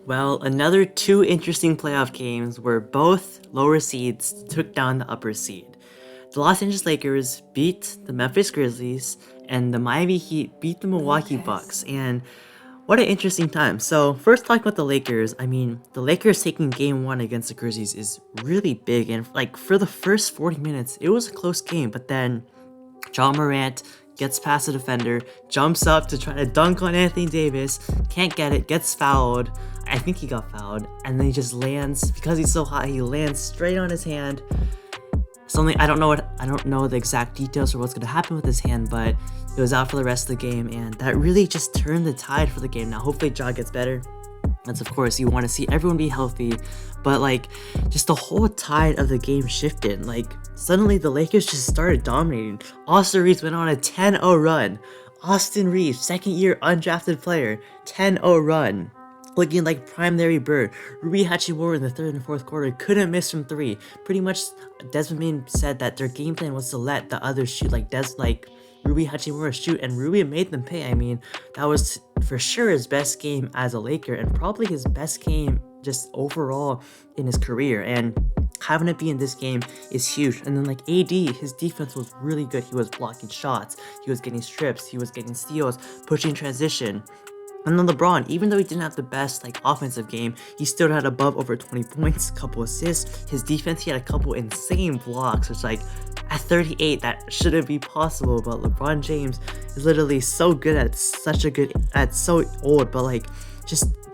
Well, another two interesting playoff games where both lower seeds took down the upper seed. The Los Angeles Lakers beat the Memphis Grizzlies, and the Miami Heat beat the Milwaukee Bucks. And what an interesting time. So, first talking about the Lakers, the Lakers taking game one against the Grizzlies is really big. And like for the first 40 minutes, it was a close game, but then John Morant gets past the defender, jumps up to try to dunk on Anthony Davis, can't get it, gets fouled. I think he got fouled, and then he just lands because he's so hot. He lands straight on his hand. Something I don't know the exact details or what's gonna happen with his hand, but it was out for the rest of the game, and that really just turned the tide for the game. Now, hopefully, Ja gets better. That's of course you want to see everyone be healthy, but like just the whole tide of the game shifted. Like suddenly the Lakers just started dominating. Austin Reeves went on a 10-0 run. Austin Reeves, second year undrafted player, 10-0 run. Looking like prime Larry Bird. Rui Hachimura in the third and fourth quarter couldn't miss from three. Pretty much Desmond Bain said that their game plan was to let the others shoot, like Rui Hachimura shoot, and Rui made them pay. That was for sure his best game as a Laker, and probably his best game just overall in his career. And having it be in this game is huge. And then like AD, his defense was really good. He was blocking shots, he was getting strips, he was getting steals, pushing transition. And then LeBron, even though he didn't have the best offensive game, he still had above over 20 points, couple assists. His defense, he had a couple insane blocks, which at 38, that shouldn't be possible. But LeBron James is literally so good at so old, but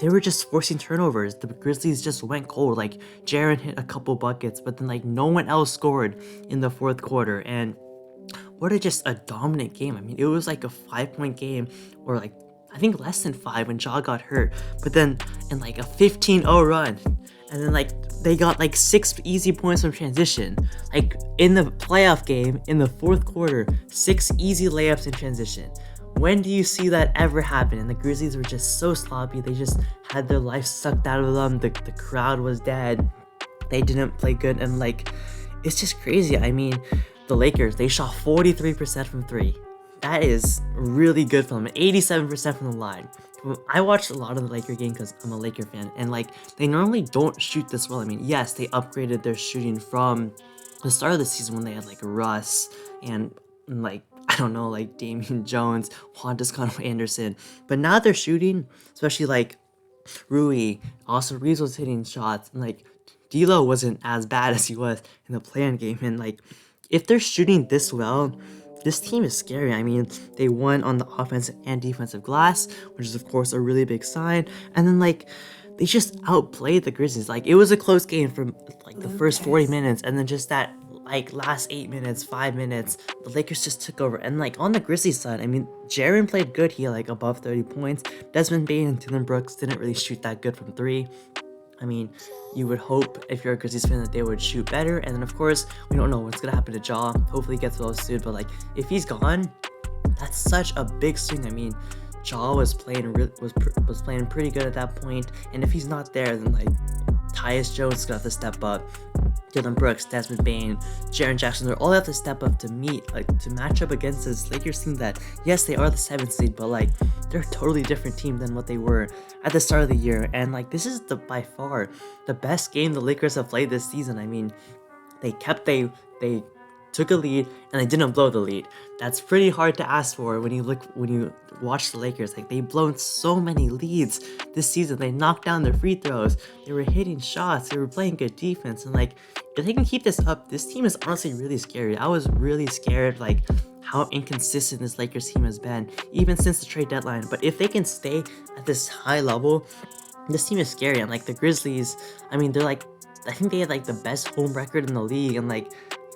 they were just forcing turnovers. The Grizzlies just went cold. Jaren hit a couple buckets, but then no one else scored in the fourth quarter. And just a dominant game. It was like a 5-point game, or I think less than 5 when Ja got hurt. But then in a 15-0 run, and then they got 6 easy points from transition. In the playoff game in the fourth quarter, 6 easy layups in transition. When do you see that ever happen? And the Grizzlies were just so sloppy. They just had their life sucked out of them. The crowd was dead. They didn't play good, and it's just crazy. The Lakers, they shot 43% from 3. That is really good for them. 87% from the line. I watched a lot of the Laker game because I'm a Laker fan, and they normally don't shoot this well. Yes, they upgraded their shooting from the start of the season when they had Russ and I don't know, Damian Jones, Juan Toscano Anderson. But now they're shooting, especially Rui, also Reeves was hitting shots, and D'Lo wasn't as bad as he was in the play-in game. And if they're shooting this well, this team is scary. They won on the offensive and defensive glass, which is of course a really big sign. And then they just outplayed the Grizzlies. It was a close game from the first 40 minutes, and then just that last 8 minutes, 5 minutes, the Lakers just took over. And on the Grizzlies side, Jaren played good. He had above 30 points. Desmond Bain and Dillon Brooks didn't really shoot that good from 3. You would hope if you're a Grizzlies fan that they would shoot better. And then of course, we don't know what's gonna happen to Ja. Hopefully he gets well soon. But if he's gone, that's such a big swing. Ja was playing was playing pretty good at that point. And if he's not there, then Tyus Jones is gonna have to step up. Dillon Brooks, Desmond Bain, Jaren Jackson, they're all have to step up to to match up against this Lakers team that, yes, they are the 7th seed, but they're a totally different team than what they were at the start of the year. And this is by far the best game the Lakers have played this season. They took a lead and they didn't blow the lead. That's pretty hard to ask for when you watch the Lakers. They've blown so many leads this season. They knocked down their free throws. They were hitting shots. They were playing good defense. And if they can keep this up, this team is honestly really scary. I was really scared how inconsistent this Lakers team has been even since the trade deadline. But if they can stay at this high level, this team is scary. And the Grizzlies, they're I think they had the best home record in the league, and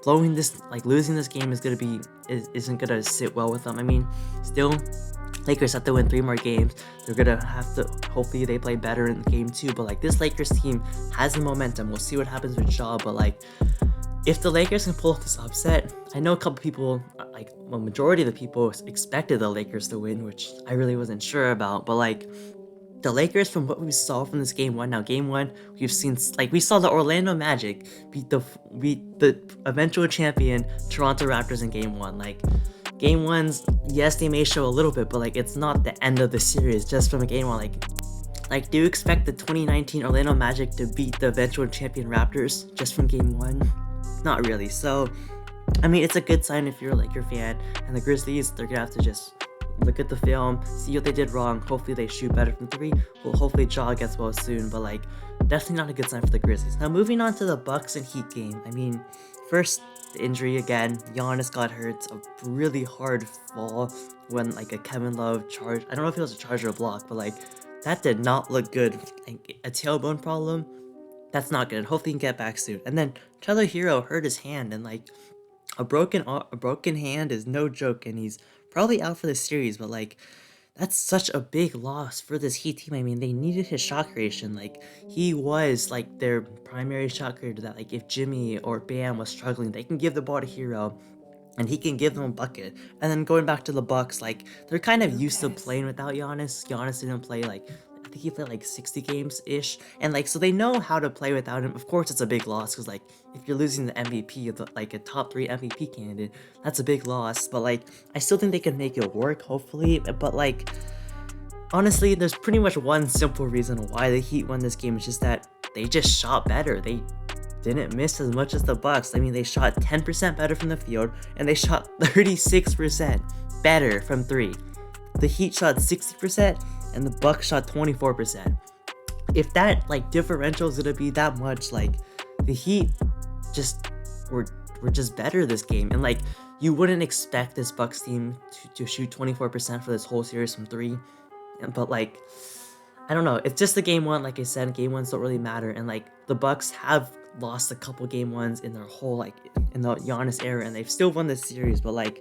blowing this, losing this game isn't gonna sit well with them. Still, Lakers have to win 3 more games. They're gonna have to, hopefully they play better in game 2. But this Lakers team has the momentum. We'll see what happens with Ja. But if the Lakers can pull off this upset, I know a couple people, a majority of the people expected the Lakers to win, which I really wasn't sure about. But the Lakers, from what we saw from this game 1, now game 1, we've seen we saw the Orlando Magic beat the eventual champion Toronto Raptors in game 1. Game 1's, yes, they may show a little bit, but it's not the end of the series just from a game 1. Like, do you expect the 2019 Orlando Magic to beat the eventual champion Raptors just from game 1? Not really. So, I mean, it's a good sign if you're like your fan. And the Grizzlies, they're gonna have to just look at the film, see what they did wrong. Hopefully they shoot better from 3. Well, hopefully Ja gets well soon. But like, definitely not a good sign for the Grizzlies. Now moving on to the Bucks and Heat game. I mean, first the injury again. Giannis got hurt. A really hard fall when like a Kevin Love charge. I don't know if it was a charge or a block, but like that did not look good. Like, a tailbone problem. That's not good. Hopefully he can get back soon. And then Tyler Hero hurt his hand, and like a broken hand is no joke, and he's probably out for the series. But like, that's such a big loss for this Heat team. I mean, they needed his shot creation. Like, he was like their primary shot creator. That like if Jimmy or Bam was struggling, they can give the ball to Hero, and he can give them a bucket. And then going back to the Bucks, like they're kind of used to playing without Giannis. Giannis didn't play like, I think he played like 60 games ish, and like so they know how to play without him. Of course, it's a big loss because like if you're losing the MVP, like a top 3 MVP candidate, that's a big loss. But like I still think they can make it work, hopefully. But like honestly, there's pretty much one simple reason why the Heat won this game. It's just that they just shot better. They didn't miss as much as the Bucks. I mean, they shot 10% better from the field, and they shot 36% better from 3. The Heat shot 60%, and the Bucks shot 24%. If that like differential is gonna be that much, like the Heat just were just better this game, and like you wouldn't expect this Bucks team to shoot 24% for this whole series from 3. But like, I don't know. It's just the game 1. Like I said, game 1s don't really matter. And like the Bucks have lost a couple game 1s in their whole like in the Giannis era, and they've still won this series. But like,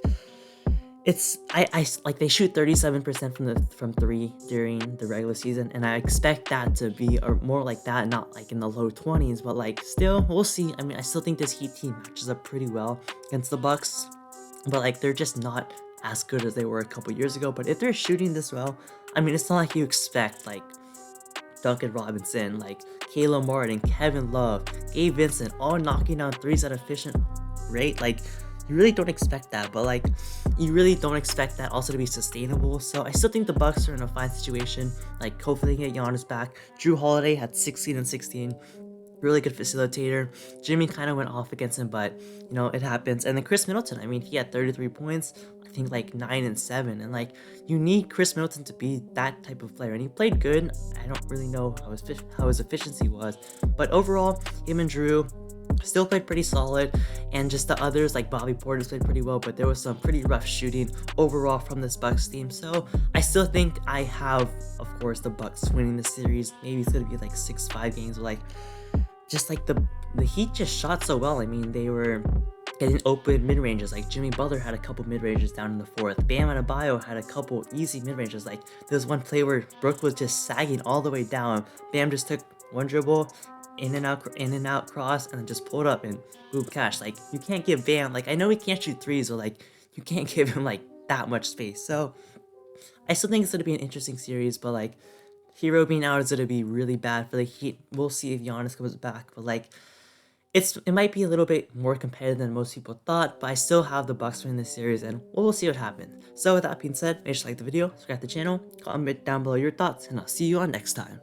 it's I like they shoot 37% from 3 during the regular season, and I expect that to be or more like that, not like in the low 20s. But like still, we'll see. I mean, I still think this Heat team matches up pretty well against the Bucks, but like they're just not as good as they were a couple years ago. But if they're shooting this well, I mean, it's not like you expect like Duncan Robinson, like Caleb Martin, Kevin Love, Gabe Vincent, all knocking down 3s at efficient rate. Like, you really don't expect that, but like, you really don't expect that also to be sustainable. So I still think the Bucks are in a fine situation. Like, hopefully they can get Giannis back. Drew Holiday had 16 and 16. Really good facilitator. Jimmy kind of went off against him, but you know, it happens. And then Chris Middleton, I mean, he had 33 points, I think like 9 and 7. And like, you need Chris Middleton to be that type of player. And he played good. I don't really know how his efficiency was, but overall, him and Drew still played pretty solid. And just the others like Bobby Portis played pretty well, but there was some pretty rough shooting overall from this Bucks team. So I still think I have, of course, the Bucks winning the series. Maybe it's gonna be like 6-5 games, but like, just like the Heat just shot so well. I mean, they were getting open mid-ranges. Like Jimmy Butler had a couple mid-ranges down in the 4th. Bam Adebayo had a couple easy mid-ranges. Like there was one play where Brooke was just sagging all the way down. Bam just took one dribble, in and out cross, and then just pulled up and boom, cash. Like, you can't give Bam, like, I know he can't shoot 3s, but like you can't give him like that much space. So I still think it's gonna be an interesting series, but like Hero being out is going to be really bad for the Heat. We'll see if Giannis comes back, but like it might be a little bit more competitive than most people thought, but I still have the Bucks winning this series, and we'll see what happens. So with that being said, make sure to like the video, subscribe to the channel, comment down below your thoughts, and I'll see you on next time.